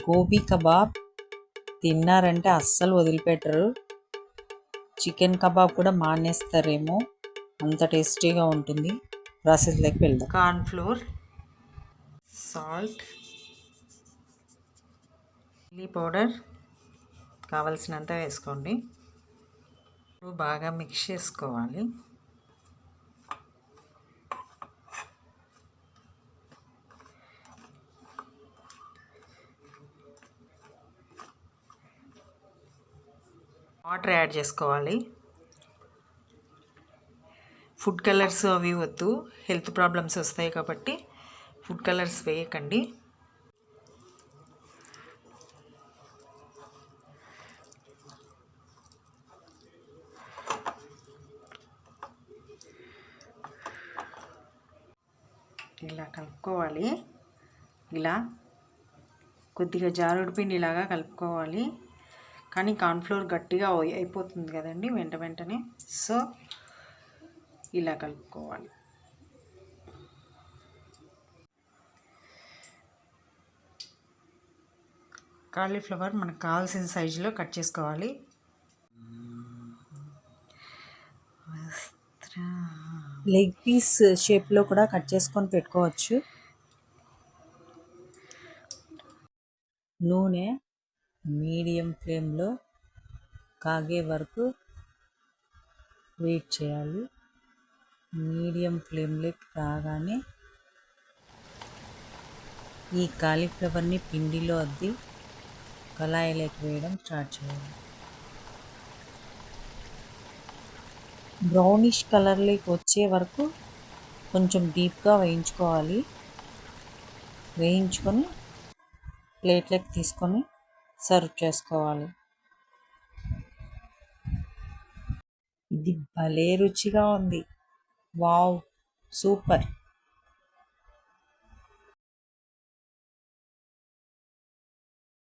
Gobi kebab తిన్నారంటే అస్సలు వదిలిపెట్టరు. చికెన్ కబాబ్ కూడా మానేస్తారేమో, అంత టేస్టీగా ఉంటుంది. ప్రాసెస్లోకి వెళ్దాం. Corn flour, salt, chilli powder కావలసినంత వేసుకోండి. బాగా మిక్స్ చేసుకోవాలి. వాటర్ యాడ్ చేసుకోవాలి. ఫుడ్ కలర్స్ అవి వద్దు, హెల్త్ ప్రాబ్లమ్స్ వస్తాయి కాబట్టి ఫుడ్ కలర్స్ వేయకండి. ఇలా కలుపుకోవాలి. ఇలా కొద్దిగా జారుడు పిండి ఇలాగా కలుపుకోవాలి. కానీ కార్న్ఫ్లోర్ గట్టిగా అయిపోతుంది కదండి వెంటనే. సో ఇలా కలుపుకోవాలి. కాలీఫ్లవర్ మనకు కావాల్సిన సైజులో కట్ చేసుకోవాలి. లెగ్ పీస్ షేప్లో కూడా కట్ చేసుకొని పెట్టుకోవచ్చు. నూనె మీడియం ఫ్లేమ్లో కాగే వరకు వెయిట్ చేయాలి. మీడియం ఫ్లేమ్లోకి రాగానే ఈ కాలీఫ్లవర్ని పిండిలో అద్ది కళాయిలోకి వేయడం స్టార్ట్ చేయాలి. బ్రౌనిష్ కలర్లోకి వచ్చే వరకు కొంచెం డీప్గా వేయించుకోవాలి. వేయించుకొని ప్లేట్లోకి తీసుకొని సర్వ్ చేసుకోవాలి. ఇది భలే రుచిగా ఉంది. Wow, super.